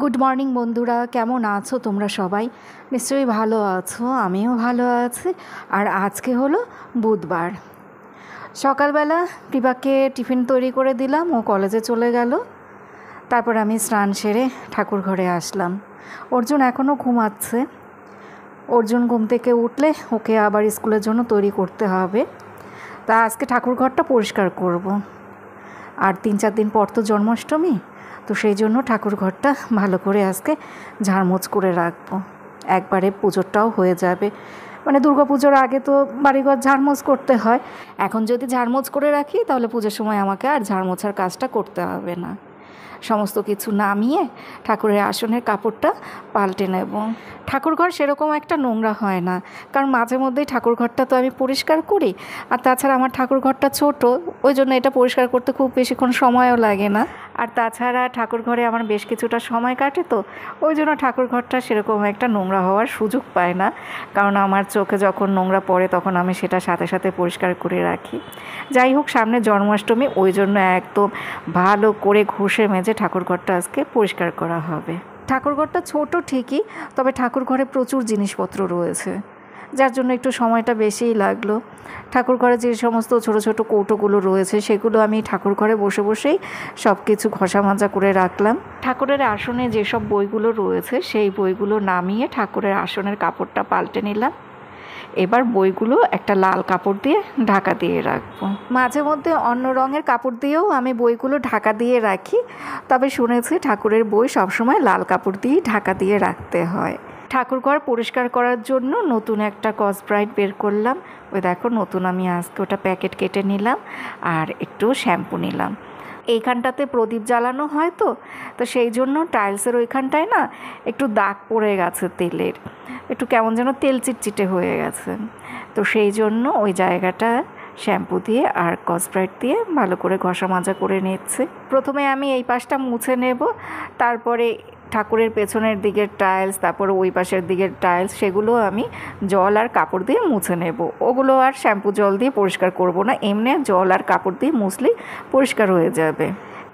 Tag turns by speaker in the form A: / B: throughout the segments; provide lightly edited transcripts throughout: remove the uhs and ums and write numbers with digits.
A: Good morning বন্ধুরা, কেমন আছো তোমরা সবাই? নিশ্চয়ই ভালো আছো, আমিও ভালো আছি। আর আজকে হলো বুধবার। সকালবেলা কৃপাকে টিফিন তৈরি করে দিলাম, ও কলেজে চলে গেল। তারপর আমি স্নান সেরে ঠাকুর ঘরে আসলাম। অর্জুন এখনও ঘুমাচ্ছে। অর্জুন ঘুম থেকে উঠলে ওকে আবার স্কুলের জন্য তৈরি করতে হবে। তা আজকে ঠাকুর ঘরটা পরিষ্কার করব। আর 3-4 দিন পর তো জন্মাষ্টমী, তো সেই জন্য ঠাকুর ঘরটা ভালো করে আজকে ঝাড়মোছ করে রাখবো। একবারে পুজোরটাও হয়ে যাবে, মানে দুর্গা পুজোর আগে তো বাড়িঘর ঝাড়মোছ করতে হয়। এখন যদি ঝাড়মোছ করে রাখি তাহলে পুজোর সময় আমাকে আর ঝাড়মোছার কাজটা করতে হবে না। সমস্ত কিছু নামিয়ে ঠাকুরের আসনের কাপড়টা পাল্টে নেব। ঠাকুরঘর সেরকম একটা নোংরা হয় না, কারণ মাঝে মধ্যেই ঠাকুরঘরটা তো আমি পরিষ্কার করি। আর তাছাড়া আমার ঠাকুরঘরটা ছোট, ওই জন্য এটা পরিষ্কার করতে খুব বেশিক্ষণ সময়ও লাগে না। আর তাছাড়া ঠাকুরঘরে আমার বেশ কিছুটা সময় কাটে, তো ওই জন্য ঠাকুরঘরটা সেরকম একটা নোংরা হওয়ার সুযোগ পায় না। কারণ আমার চোখে যখন নোংরা পড়ে তখন আমি সেটা সাথে সাথে পরিষ্কার করে রাখি। যাই হোক, সামনে জন্মাষ্টমী, ওই জন্য একদম ভালো করে ঘষে মেজে ঠাকুরঘরটা আজকে পরিষ্কার করা হবে। ঠাকুরঘরটা ছোট ঠিকই, তবে ঠাকুরঘরে প্রচুর জিনিসপত্র রয়েছে, যার জন্য একটু সময়টা বেশিই লাগলো। ঠাকুরঘরে যে সমস্ত ছোট ছোট কৌটোগুলো রয়েছে সেগুলো আমি ঠাকুরঘরে বসে বসেই সব কিছু ঘষা মাজা করে রাখলাম। ঠাকুরের আসনে যেসব বইগুলো রয়েছে সেই বইগুলো নামিয়ে ঠাকুরের আসনের কাপড়টা পাল্টে নিলাম। এবার বইগুলো একটা লাল কাপড় দিয়ে ঢাকা দিয়ে রাখবো। মাঝে মধ্যে অন্য রঙের কাপড় দিয়েও আমি বইগুলো ঢাকা দিয়ে রাখি, তবে শুনেছি ঠাকুরের বই সবসময় লাল কাপড় দিয়েই ঢাকা দিয়ে রাখতে হয়। ঠাকুরঘর পরিষ্কার করার জন্য নতুন একটা স্কচব্রাইট বের করলাম। ওই দেখো, নতুন আমি আজকে ওটা প্যাকেট কেটে নিলাম আর একটু শ্যাম্পু নিলাম। এইখানটাতে প্রদীপ জ্বালানো হয়, তো সেই জন্য টাইলসের ওইখানটায় না একটু দাগ পড়ে গেছে তেলের, একটু কেমন যেন তেল চিটচিটে হয়ে গেছে। তো সেই জন্য ওই জায়গাটা শ্যাম্পু দিয়ে আর স্কচব্রাইট দিয়ে ভালো করে ঘষা মাজা করে নিচ্ছি। প্রথমে আমি এই পাশটা মুছে নেব, তারপরে ঠাকুরের পেছনের দিকের টাইলস, তারপর ওই পাশের দিকের টাইলস, সেগুলো আমি জল আর কাপড় দিয়ে মুছে নেব। ওগুলো আর শ্যাম্পু জল দিয়ে পরিষ্কার করব না, এমনি জল আর কাপড় দিয়ে মুছলেই পরিষ্কার হয়ে যাবে।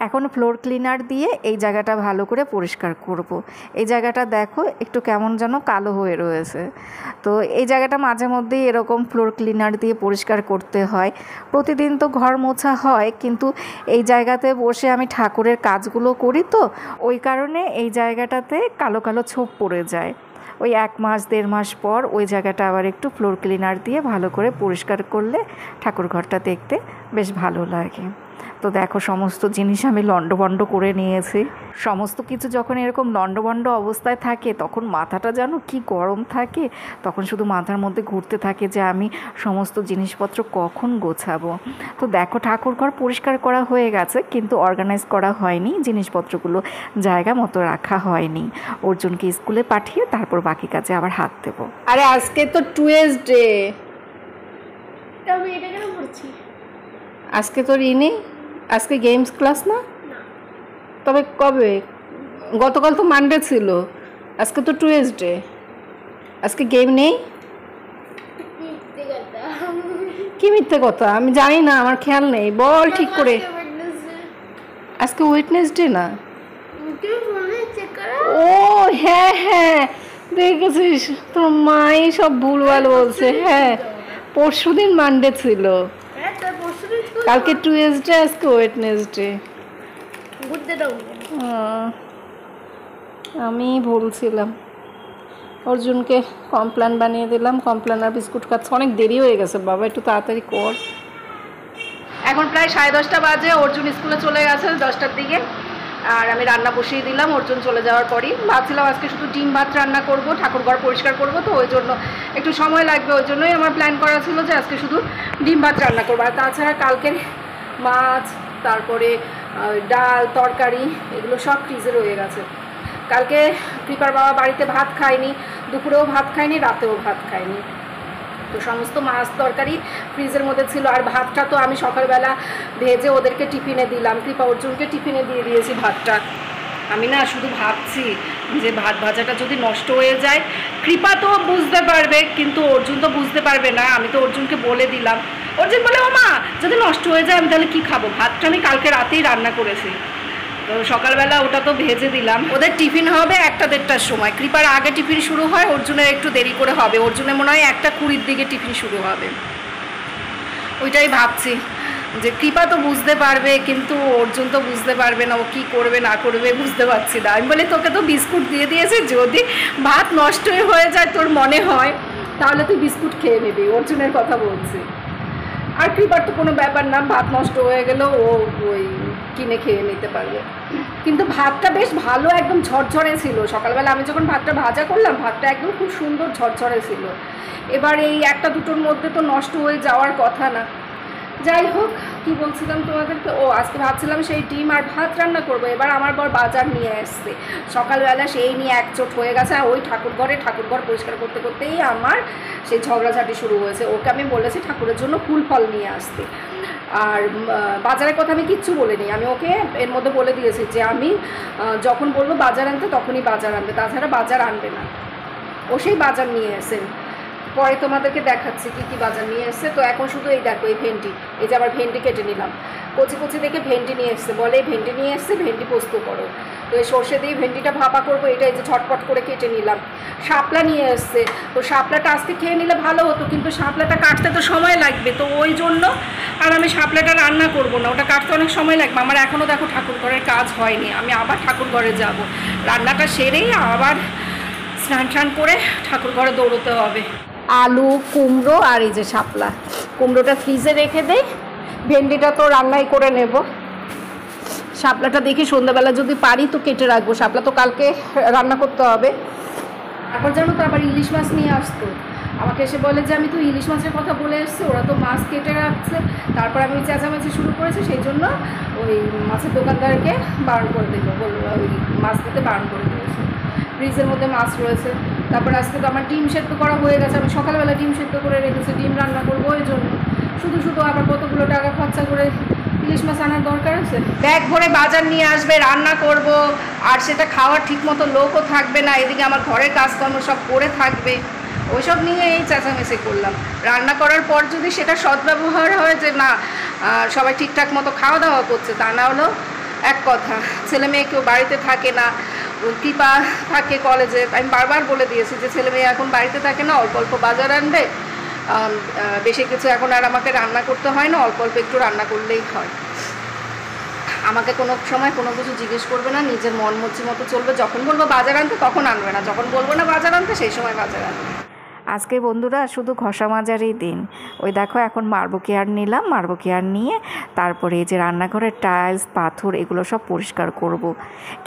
A: এখন ফ্লোর ক্লিনার দিয়ে এই জায়গাটা ভালো করে পরিষ্কার করব। এই জায়গাটা দেখো একটু কেমন যেন কালো হয়ে রয়েছে, তো এই জায়গাটা মাঝে মধ্যেই এরকম ফ্লোর ক্লিনার দিয়ে পরিষ্কার করতে হয়। প্রতিদিন তো ঘর মোছা হয়, কিন্তু এই জায়গাতে বসে আমি ঠাকুরের কাজগুলো করি, তো ওই কারণে এই জায়গাটাতে কালো কালো ছোপ পড়ে যায়। ওই 1-1.5 মাস পর ওই জায়গাটা আবার একটু ফ্লোর ক্লিনার দিয়ে ভালো করে পরিষ্কার করলে ঠাকুরঘরটা দেখতে বেশ ভালো লাগে। তো দেখো, সমস্ত জিনিস আমি লণ্ডভণ্ড করে নিয়েছি। সমস্ত কিছু যখন এরকম লণ্ডভণ্ড অবস্থায় থাকে তখন মাথাটা যেন কি গরম থাকে, তখন শুধু মাথার মধ্যে ঘুরতে থাকে যে আমি সমস্ত জিনিসপত্র কখন গোছাবো। তো দেখো, ঠাকুরঘর পরিষ্কার করা হয়ে গেছে, কিন্তু অর্গানাইজ করা হয়নি, জিনিসপত্রগুলো জায়গা মতো রাখা হয়নি। অর্জুনকে স্কুলে পাঠিয়ে তারপর বাকি কাজে আবার হাত দেবো।
B: আরে আজকে তো টুয়েসডে, আমি এটা কেন পড়ছি? আজকে তো রিনি, আজকে গেমস ক্লাস না? তবে কবে? গতকাল তো মানডে ছিল, আজকে তো টুয়েসডে, আজকে গেম নেই। কি মিথ্যে কথা? আমি জানি না, আমার খেয়াল নেই। বল ঠিক করে। আজকে ওয়েডনেসডে না? ও হ্যাঁ হ্যাঁ, দেখেছিস তোর মাই সব ভুলভাল বলছে। হ্যাঁ, পরশুদিন মানডে ছিল, কালকে টুয়েসডে, আজকে ওয়েডনেসডে। আমি বলছিলাম। অর্জুনকে কমপ্ল্যান বানিয়ে দিলাম, কমপ্ল্যান আর বিস্কুট খাচ্ছে। অনেক দেরি হয়ে গেছে বাবা, একটু তাড়াতাড়ি কর। এখন প্রায় 10:30 বাজে, অর্জুন স্কুলে চলে গেছে 10টার দিকে, আর আমি রান্না বসিয়ে দিলাম অর্জুন চলে যাওয়ার পরই। ভাবছিলাম আজকে শুধু ডিম ভাত রান্না করব, ঠাকুরঘর পরিষ্কার করব, তো ওই জন্য একটু সময় লাগবে, ওই জন্যই আমার প্ল্যান করা ছিল যে আজকে শুধু ডিম ভাত রান্না করবো। আর তাছাড়া কালকের মাছ, তারপরে ডাল, তরকারি, এগুলো সব ফ্রিজে রয়ে গেছে। কালকে কৃপার বাবা বাড়িতে ভাত খায়নি, দুপুরেও ভাত খায়নি, রাতেও ভাত খায়নি, তো সমস্ত মাছ তরকারি ফ্রিজের মধ্যে ছিল। আর ভাতটা তো আমি সকালবেলা ভেজে ওদেরকে টিফিনে দিলাম, কৃপা অর্জুনকে টিফিনে দিয়ে দিয়েছি ভাতটা। আমি না শুধু ভাবছি যে ভাত ভাজাটা যদি নষ্ট হয়ে যায়, কৃপা তো বুঝতে পারবে কিন্তু অর্জুন তো বুঝতে পারবে না। আমি তো অর্জুনকে বলে দিলাম, অর্জুন বলে ও মা যদি নষ্ট হয়ে যায় আমি তাহলে কী খাবো, ভাতটা আমি কালকে রাতেই রান্না করেছি। তো সকালবেলা ওটা তো ভেজে দিলাম। ওদের টিফিন হবে 1-1:30টার সময়। কৃপার আগে টিফিন শুরু হয়, অর্জুনের একটু দেরি করে হবে। অর্জুনের মনে হয় 1:20 দিকে টিফিন শুরু হবে। ওইটাই ভাবছি যে কৃপা তো বুঝতে পারবে, কিন্তু অর্জুন তো বুঝতে পারবে না, ও কী করবে না করবে বুঝতে পারছি না। আমি বলি তোকে তো বিস্কুট দিয়ে দিয়েছে, যদি ভাত নষ্ট হয়ে যায় তোর মনে হয় তাহলে তুই বিস্কুট খেয়ে নিবি, অর্জুনের কথা বলছি। আর কৃপার তো কোনো ব্যাপার না, ভাত নষ্ট হয়ে গেলেও ও ওই কিনে খেয়ে নিতে পারবে। কিন্তু ভাতটা বেশ ভালো, একদম ঝরঝরে ছিল। সকালবেলা আমি যখন ভাতটা ভাজা করলাম, ভাতটা একদম খুব সুন্দর ঝরঝরে ছিল। এবার এই 1-2টোর মধ্যে তো নষ্ট হয়ে যাওয়ার কথা না। যাই হোক, কি বলছিলাম তোমাদেরকে, ও আজকে ভাবছিলাম সেই ডিম আর ভাত রান্না করবো। এবার আমার বর বাজার নিয়ে আসছে সকালবেলা, সেই নিয়ে একচোট হয়ে গেছে। আর ওই ঠাকুরঘর পরিষ্কার করতে করতেই আমার সেই ঝগড়াঝাটি শুরু হয়েছে। ওকে আমি বলেছি ঠাকুরের জন্য ফুল ফল নিয়ে আসতে। আর বাজারের কথা আমি কিচ্ছু বলিনি, আমি ওকে এর মধ্যে বলে দিয়েছি যে আমি যখন বলবো বাজার আনতে তখনই বাজার আনবে, তাছাড়া বাজার আনবে না। ও সেই বাজার নিয়ে এসে পরে তোমাদেরকে দেখাচ্ছি কী কী বাজার নিয়ে এসছে। তো এখন শুধু এই দেখো, এই ভেন্ডি, এই যে আবার ভেন্ডি কেটে নিলাম, কচি কচি দেখে ভেন্ডি নিয়ে এসছে, বলে ভেন্ডি নিয়ে এসছে, ভেন্ডি পোস্ত করো। তো এই সর্ষে দিয়ে ভেন্ডিটা ভাপা করবো, এটা এই যে ঝটপট করে কেটে নিলাম। শাপলা নিয়ে এসছে, তো শাপলাটা আজকে খেয়ে নিলে ভালো হতো, কিন্তু শাপলাটা কাটতে তো সময় লাগবে, তো ওই জন্য আর আমি শাপলাটা রান্না করব না, ওটা কাটতে অনেক সময় লাগবে। আমার এখনও দেখো ঠাকুরঘরের কাজ হয়নি, আমি আবার ঠাকুরঘরে যাব, রান্নাটা সেরেই আবার স্নান করে ঠাকুরঘরে দৌড়তে হবে। আলু, কুমড়ো আর এই যে শাপলা, কুমড়োটা ফ্রিজে রেখে দেই, ভেন্ডিটা তো রান্নাই করে নেব। শাপলাটা দেখি সন্ধ্যাবেলা যদি পারি তো কেটে রাখবো, শাপলা তো কালকে রান্না করতে হবে। এখন জানো তো আবার ইলিশ মাছ নিয়ে আসতো, আমাকে এসে বলে যে আমি তো ইলিশ মাছের কথা বলে এসছি, ওরা তো মাছ কেটে রাখছে। তারপর আমি চেঁচামেচি শুরু করেছি, সেই জন্য ওই মাছের দোকানদারকে বারণ করে দিল, বললো ওই মাছ দিতে বারণ করে দিয়েছে। ফ্রিজের মধ্যে মাছ রয়েছে। তারপর আজকে তো আমার ডিম সেদ্ধ করা হয়ে গেছে, আমি সকালবেলা ডিম সেদ্ধ করে রেখেছি, ডিম রান্না করবো। ওই জন্য শুধু আবার কতগুলো টাকা খরচা করে ইলিশ মাছ আনার দরকার আছে? ব্যাগ ভরে বাজার নিয়ে আসবে, রান্না করব, আর সেটা খাওয়ার ঠিক মতো লোকও থাকবে না, এদিকে আমার ঘরের কাজকর্ম সব করে থাকবে, ওইসব নিয়ে এই চেঁচামেচি করলাম। রান্না করার পর যদি সেটা সদ্ব্যবহার হয়, যে না সবাই ঠিকঠাক মতো খাওয়া দাওয়া করছে, তা না হলেও এক কথা, ছেলে মেয়ে কেউ বাড়িতে থাকে না, কৃপা থাকে কলেজে। আমি বারবার বলে দিয়েছি যে ছেলে মেয়ে এখন বাড়িতে থাকে না, অল্প অল্প বাজার আনবে, বেশি কিছু এখন আর আমাকে রান্না করতে হয় না, অল্প অল্প একটু রান্না করলেই হয়। আমাকে কোনো সময় কোনো কিছু জিজ্ঞেস করবে না, নিজের মন মর্জি মতো চলবে। যখন বলবো বাজার আনতে তখন আনবে না, যখন বলবো না বাজার আনতে সেই সময় বাজার আনবে।
A: আজকে বন্ধুরা শুধু ঘষা মাজারই দিন। ওই দেখো এখন মার্বো কেয়ার নিলাম, মার্বো কেয়ার নিয়ে তারপরে এই যে রান্নাঘরের টাইলস, পাথর এগুলো সব পরিষ্কার করব।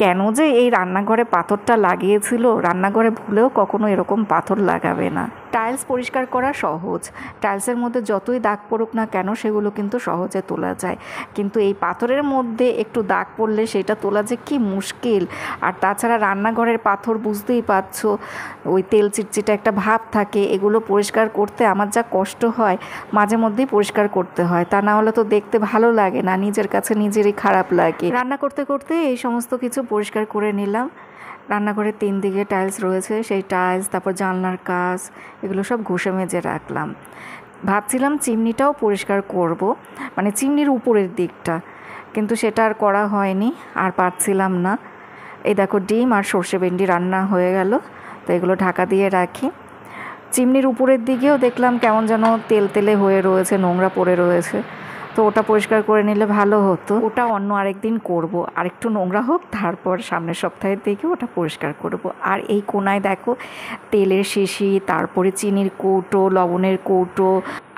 A: কেন যে এই রান্নাঘরে পাথরটা লাগিয়েছিল, রান্নাঘরে ভুলেও কখনো এরকম পাথর লাগাবে না। টাইলস পরিষ্কার করা সহজ, টাইলসের মধ্যে যতই দাগ পড়ুক না কেন সেগুলো কিন্তু সহজে তোলা যায়, কিন্তু এই পাথরের মধ্যে একটু দাগ পড়লে সেটা তোলা যে কি মুশকিল। আর তাছাড়া রান্নাঘরের পাথর বুঝতেই পারছো, ওই তেল চিটচিটে একটা ভাব থাকে, এগুলো পরিষ্কার করতে আমার যা কষ্ট হয়, মাঝে মধ্যেই পরিষ্কার করতে হয়, তা না হলে তো দেখতে ভালো লাগে না, নিজের কাছে নিজেরই খারাপ লাগে। রান্না করতে করতে এই সমস্ত কিছু পরিষ্কার করে নিলাম। রান্নাঘরের 3 দিকে টাইলস রয়েছে, সেই টাইলস, তারপর জানলার কাজ, এগুলো সব ঘষে মেজে রাখলাম। ভাবছিলাম চিমনিটাও পরিষ্কার করব, মানে চিমনির উপরের দিকটা, কিন্তু সেটা আর করা হয়নি, আর পারছিলাম না। এই দেখো ডিম আর সর্ষে ভেন্ডি রান্না হয়ে গেল, তো এগুলো ঢাকা দিয়ে রাখি। চিমনির উপরের দিকেও দেখলাম কেমন যেন তেল তেলে হয়ে রয়েছে, নোংরা পড়ে রয়েছে, তো ওটা পরিষ্কার করে নিলে ভালো হতো। ওটা অন্য আরেকদিন করব, আরেকটু নোংরা হোক, তারপর সামনের সপ্তাহের দিকে ওটা পরিষ্কার করব। আর এই কোনায় দেখো তেলের শিশি, তারপরে চিনির কৌটো, লবণের কৌটো,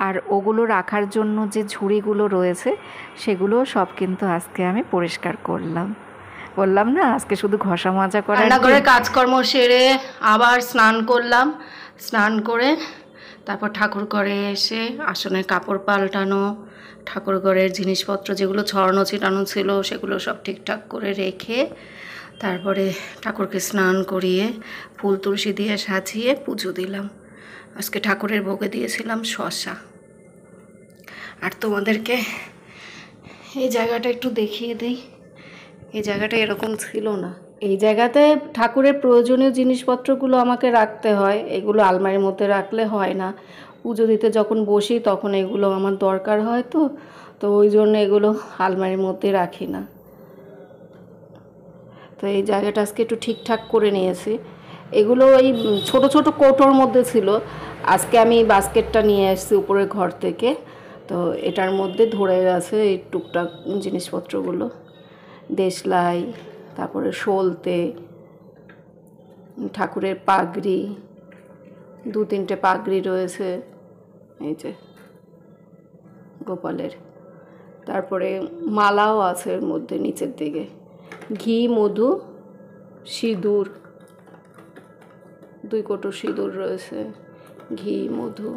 A: আর ওগুলো রাখার জন্য যে ঝুড়িগুলো রয়েছে সেগুলো সব কিন্তু আজকে আমি পরিষ্কার করলাম। বললাম না আজকে শুধু ঘষা মাজা করা।
B: রান্নাঘরের কাজকর্ম সেরে আবার স্নান করলাম, স্নান করে তারপর ঠাকুর ঘরে এসে আসনের কাপড় পাল্টানো, ঠাকুর ঘরের জিনিসপত্র যেগুলো ছড়ানো ছিটানো ছিল সেগুলো সব ঠিকঠাক করে রেখে তারপরে ঠাকুরকে স্নান করিয়ে ফুল তুলসী দিয়ে সাজিয়ে পুজো দিলাম। আজকে ঠাকুরের ভোগে দিয়েছিলাম শসা। আর তোমাদেরকে এই জায়গাটা একটু দেখিয়ে দিই, এই জায়গাটা এরকম ছিল না। এই জায়গাতে ঠাকুরের প্রয়োজনীয় জিনিসপত্রগুলো আমাকে রাখতে হয়, এগুলো আলমারির মধ্যে রাখলে হয় না। পুজো দিতে যখন বসি তখন এগুলো আমার দরকার হয়, তো ওই জন্য এগুলো আলমারির মধ্যে রাখি না। তো এই জায়গাটা আজকে একটু ঠিকঠাক করে নিয়েছি। এগুলো ওই ছোট ছোট কৌটোর মধ্যে ছিল, আজকে আমি বাস্কেটটা নিয়ে এসেছি উপরের ঘর থেকে। তো এটার মধ্যে ধরে গেছে এই টুকটাক জিনিসপত্রগুলো, দেশলাই, তারপরে সলতে, ঠাকুরের পাগড়ি, 2-3টে পাগড়ি রয়েছে এই যে গোপালের, তারপরে মালাও আছে এর মধ্যে নিচের দিকে, ঘি, মধু, সিঁদুর, 2 কৌটো সিঁদুর রয়েছে, ঘি, মধু।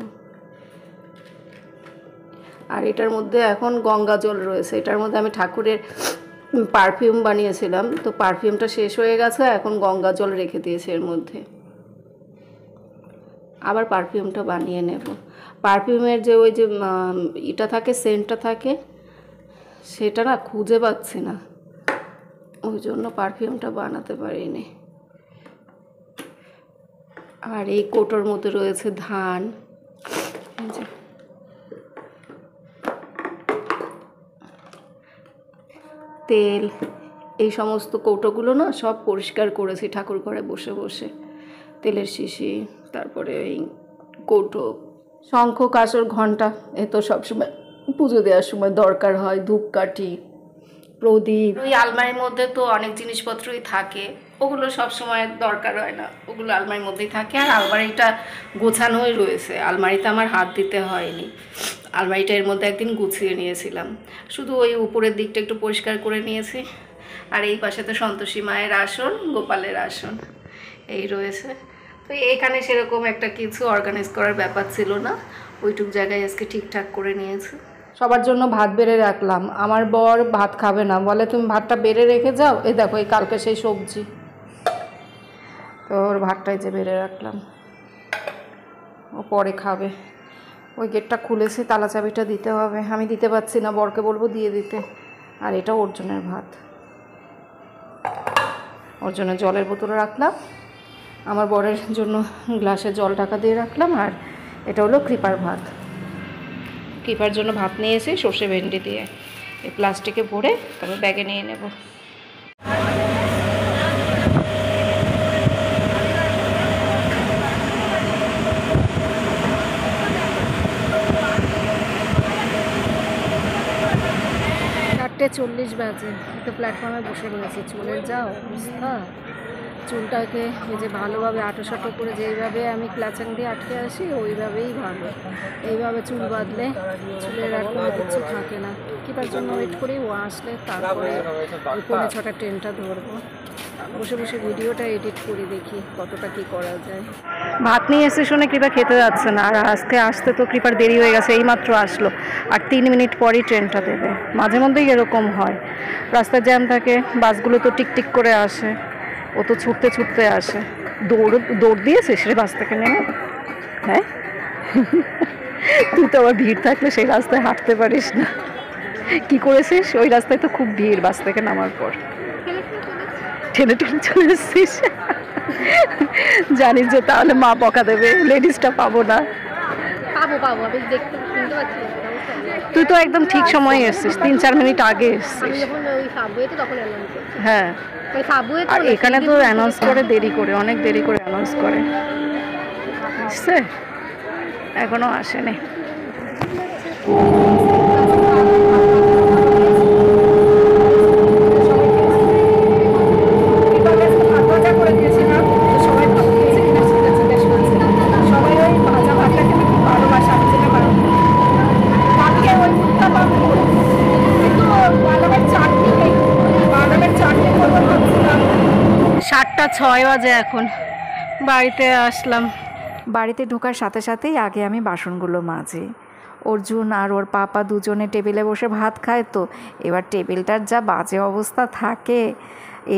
B: আর এটার মধ্যে এখন গঙ্গা জল রয়েছে। এটার মধ্যে আমি ঠাকুরের পারফিউম বানিয়েছিলাম, তো পারফিউমটা শেষ হয়ে গেছে, এখন গঙ্গা জল রেখে দিয়েছে এর মধ্যে। আবার পারফিউমটা বানিয়ে নেব। পারফিউমের যে ওই যে এটা থাকে, সেন্টটা থাকে, সেটা না খুঁজে পাচ্ছি না, ওই জন্য পারফিউমটা বানাতে পারিনি। আর এই কৌটোর মধ্যে রয়েছে ধান, তেল, এই সমস্ত কৌটোগুলো না সব পরিষ্কার করেছি ঠাকুর ঘরে বসে বসে। তেলের শিশি, তারপরে এই কৌটো, শঙ্খ, কাঁসর, ঘণ্টা, এ তো সবসময় পুজো দেওয়ার সময় দরকার হয়, ধূপকাঠি, প্রদীপ। ওই আলমারির মধ্যে তো অনেক জিনিসপত্রই থাকে, ওগুলো সব সময় দরকার হয় না, ওগুলো আলমারির মধ্যেই থাকে। আর আলমারিটা গোছানোই রয়েছে, আলমারিতে আমার হাত দিতে হয়নি। আলমারিটা এর মধ্যে একদিন গুছিয়ে নিয়েছিলাম, শুধু ওই উপরের দিকটা একটু পরিষ্কার করে নিয়েছি। আর এই পাশে তো সন্তোষী মায়ের আসন, গোপালের আসন এই রয়েছে। তো এখানে সেরকম একটা কিছু অর্গানাইজ করার ব্যাপার ছিল না, ওইটুক জায়গায় আজকে ঠিকঠাক করে নিয়েছি। সবার জন্য ভাত বেড়ে রাখলাম। আমার বর ভাত খাবে না, বলে তুমি ভাতটা বেড়ে রেখে যাও, এই দেখো এই কালকে সেই সবজি, তো ওর ভাতটাই যে বেড়ে রাখলাম, ও পরে খাবে। ওই গেটটা খুলেছে, তালা চাবিটা দিতে হবে, আমি দিতে পারছি না, বরকে বলবো দিয়ে দিতে। আর এটা অর্জুনের ভাত, ওর জন্য জলের বোতল রাখলাম, আমার বরের জন্য গ্লাসে জল ঢাকা দিয়ে রাখলাম। আর এটা হলো কৃপার ভাত, কৃপার জন্য ভাত নিয়েছি সর্ষে ভেন্ডি দিয়ে, এই প্লাস্টিকে ভরে তারপর ব্যাগে নিয়ে নেব। 4:40 বাজে, তো প্ল্যাটফর্মে বসে রয়েছে। চুলের যা অবস্থা, চুলটাকে এই যে ভালোভাবে আটোসাটো করে যেইভাবে আমি ক্লাচাং দিয়ে আটকে আসি ওইভাবেই ভালো, এইভাবে চুল বাঁধলে চুলের আর কোনো কিছু থাকে না। কিবার জন্য ওয়েট করি, ও আসলে তারপরে ওই 5:45 ট্রেনটা ধরবো। বসে বসে ভিডিওটা এডিট করে দেখি কতটা কি করা যায়। ভাত নিয়ে এসে শুনে কৃপা খেতে যাচ্ছে না, আর আজকে আসতে তো কৃপার দেরি হয়ে গেছে, এইমাত্র আসলো, আর 3 মিনিট পরই ট্রেনটা দেবে। মাঝে মধ্যেই এরকম হয়, রাস্তায় জ্যাম থাকে, বাসগুলো তো টিকটিক করে আসে, ও তো ছুটতে ছুটতে আসে। দৌড় দিয়েছিস রে বাস থেকে নেমে? হ্যাঁ, তুই তো আবার ভিড় থাকলে সেই রাস্তায় হাঁটতে পারিস না, কি করেছিস? ওই রাস্তায় তো খুব ভিড়, বাস থেকে নামার পর টেনে টেনে চলে এসছিস। জানিস যে তাহলে মা বকা দেবে, লেডিসটা পাবো না।
C: পাবো আমি দেখতে শুনতে পাচ্ছি।
B: তুই তো একদম ঠিক সময়ে এসছিস, 3-4 মিনিট আগে এসছিস।
C: যখন ওই সাবওয়েতে তখন অ্যানাউন্স করছে।
B: হ্যাঁ,
C: ওই সাবওয়ে
B: আর এখানে তো অ্যানাউন্স করে দেরি করে, অনেক দেরি করে অ্যানাউন্স করে। বুঝছে, এখনো আসেনি। সাতটা 6 বাজে এখন, বাড়িতে আসলাম।
A: বাড়িতে ঢোকার সাথে সাথেই আগে আমি বাসনগুলো মাজি। অর্জুন আর ওর পাপা দুজনে টেবিলে বসে ভাত খায়, তো এবার টেবিলটার যা বাজে অবস্থা থাকে,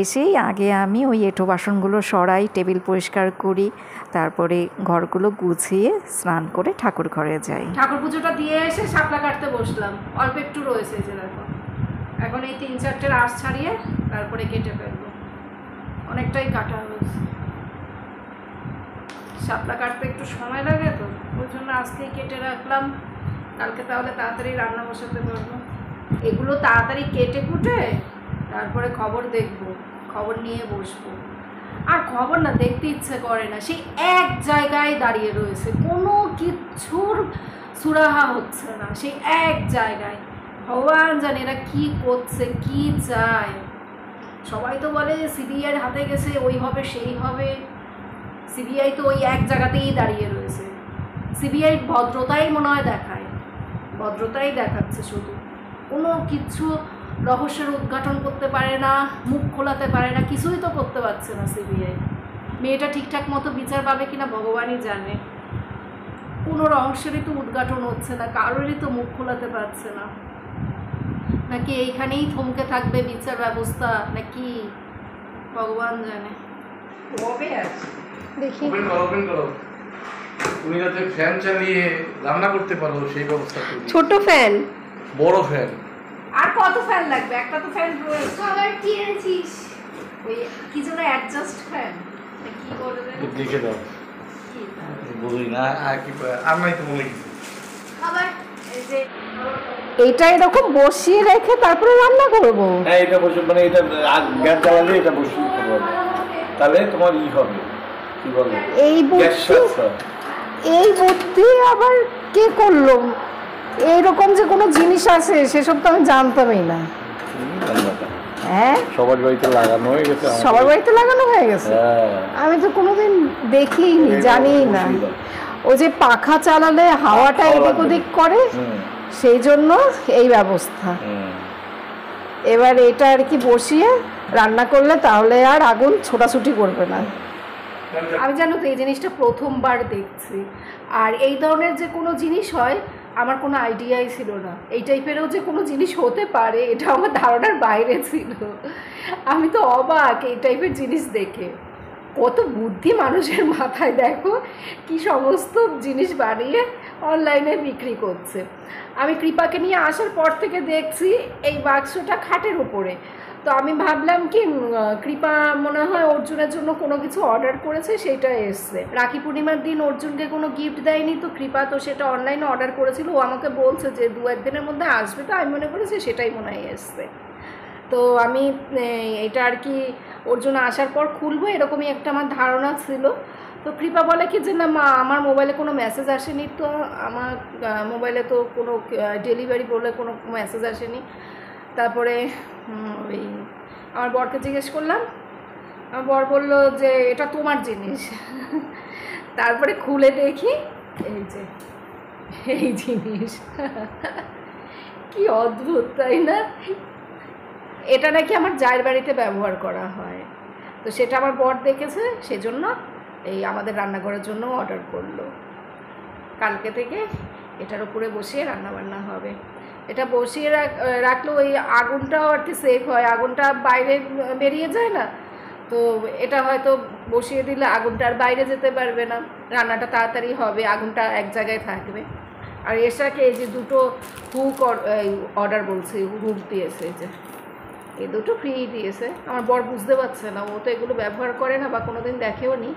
A: এসেই আগে আমি ওই এঁঠো বাসনগুলো সরাই, টেবিল পরিষ্কার করি, তারপরে ঘরগুলো গুছিয়ে স্নান করে ঠাকুর ঘরে যাই।
B: ঠাকুর পুজোটা দিয়ে এসে শাপলা কাটতে বসলাম, অল্প একটু রয়েছে যে দেখো, এখন এই 3-4টে রাস ছাড়িয়ে তারপরে কেটে ফেলবো, অনেকটাই কাটা হয়েছে। শাপলা কাটতে একটু সময় লাগে, তো ওই জন্য আজকেই কেটে রাখলাম, কালকে তাহলে তাড়াতাড়ি রান্না বসাতে পারবো। এগুলো তাড়াতাড়ি কেটে কুটে তারপরে খবর দেখবো,
A: খবর নিয়ে বসবো। আর খবর না দেখতে ইচ্ছে করে না, সেই এক জায়গায় দাঁড়িয়ে রয়েছে, কোনো কিচ্ছুর সুরাহা হচ্ছে না, সেই এক জায়গায়। ভগবান জানে এরা কী করছে, কী চায়। সবাই তো বলে সিবিআইয়ের হাতে গেছে, ওই হবে সেই হবে। সিবিআই তো ওই এক জায়গাতেই দাঁড়িয়ে রয়েছে। সিবিআই ভদ্রতাই মনে হয় দেখায়, ভদ্রতাই দেখাচ্ছে শুধু, কোনো কিছু রহস্যের উদ্ঘাটন করতে পারে না, মুখ খোলাতে পারে না, কিছুই তো করতে পারছে না সিবিআই। মেয়েটা ঠিকঠাক মতো বিচার পাবে কিনা ভগবানই জানে। কোনো রহস্যেরই তো উদ্ঘাটন হচ্ছে না, কারোরই তো মুখ খোলাতে পারছে না। নাকি এইখানেই থমকে থাকবে বিচার ব্যবস্থা, নাকি ভগবান জানে। কবে আছে
C: দেখি
D: ওপেন করো। তুমি যাতে ফ্যান চালিয়ে রান্না করতে পারো সেই ব্যবস্থা করো।
C: ছোট ফ্যান,
D: বড় ফ্যান।
A: আর কত ফ্যান লাগবে? একটা তো ফ্যান রয়েছে।
C: খাবার কি এনেছিস?
A: ওই কি যেন অ্যাডজাস্ট ফ্যান, কি বলবে?
D: দেখে দাও,
A: কি
D: বুঝি না। আর কি আর নাই তো মনে কিছু।
C: খাবার
A: এই যে
B: এইটা এরকম বসিয়ে রেখে তারপরে রান্না করব।
D: হ্যাঁ, এটা বসে মানে এটা গ্যাস জ্বালালে এটা বসিয়ে দিতে পারবে, তাহলে তোমার ই হবে, কি বলে,
B: এই
D: গ্যাস
B: বুদ্ধি,
D: সাশ্রয়।
B: এই বুদ্ধি আবার কে করলো? এইরকম যে কোনো জিনিস আছে সেসব তো আমি জানতামই না। হ্যাঁ,
D: সবার বাড়িতে লাগানো হয়ে গেছে,
B: সবার বাড়িতে লাগানো হয়ে গেছে।
D: হ্যাঁ,
B: আমি তো কোনোদিন দেখিনি, জানিই না। ওই যে পাখা চালালে হাওয়াটা এদিক ওদিক করে, সেই জন্য এই ব্যবস্থা। এবার এটা আর কি বসিয়ে রান্না করলে তাহলে আর আগুন ছোটাছুটি করবে না।
A: আমি জানো তো এই জিনিসটা প্রথমবার দেখছি। আর এই ধরনের যে কোনো জিনিস হয় আমার কোনো আইডিয়াই ছিল না। এই টাইপেরও যে কোনো জিনিস হতে পারে এটা আমার ধারণার বাইরে ছিল। আমি তো অবাক এই টাইপের জিনিস দেখে। কত বুদ্ধি মানুষের মাথায়, দেখো কি সমস্ত জিনিস বানিয়ে অনলাইনে বিক্রি করছে। আমি কৃপাকে নিয়ে আসার পর থেকে দেখছি এই বাক্সটা খাটের উপরে। তো আমি ভাবলাম কি কৃপা মনে হয় অর্জুনের জন্য কোনো কিছু অর্ডার করেছে, সেটা এসছে। রাখি পূর্ণিমার দিন অর্জুনকে কোনো গিফট দেয়নি, তো কৃপা তো সেটা অনলাইনে অর্ডার করেছিল। ও আমাকে বলছে যে 2-1 দিনের মধ্যে আসবে, তো আমি মনে করেছি সেটাই মনে হয় এসছে। তো আমি এটা আর কি অর্জুন আসার পর খুলবো এরকমই একটা আমার ধারণা ছিল। তো কৃপা বলে কি যে না মা, আমার মোবাইলে কোনো মেসেজ আসেনি, তো আমার মোবাইলে তো কোনো ডেলিভারি বলে কোনো মেসেজ আসেনি। তারপরে ওই আমার বরকে জিজ্ঞেস করলাম, আমার বর বলল যে এটা তোমার জিনিস। তারপরে খুলে দেখি এই যে এই জিনিস। কি অদ্ভুত, তাই না? এটা নাকি আমার জায়ের বাড়িতে ব্যবহার করা হয়, তো সেটা আমার বর দেখেছে, সেজন্য এই আমাদের রান্নাঘরের জন্য অর্ডার করলো। কালকে থেকে এটার উপরে বসিয়ে রান্নাবান্না হবে। এটা বসিয়ে রাখলে ওই আগুনটাও আর কি সেফ হয়, আগুনটা বাইরে বেরিয়ে যায় না। তো এটা হয়তো বসিয়ে দিলে আগুনটা আর বাইরে যেতে পারবে না, রান্নাটা তাড়াতাড়ি হবে, আগুনটা এক জায়গায় থাকবে। আর এসাকে এই যে দুটো হুক অর্ডার বলছে, হুক দিয়েছে, এই যে এই দুটো ফ্রি দিয়েছে। আমার বর বুঝতে পারছে না, ও তো এগুলো ব্যবহার করে না বা কোনোদিন দেখেও নি।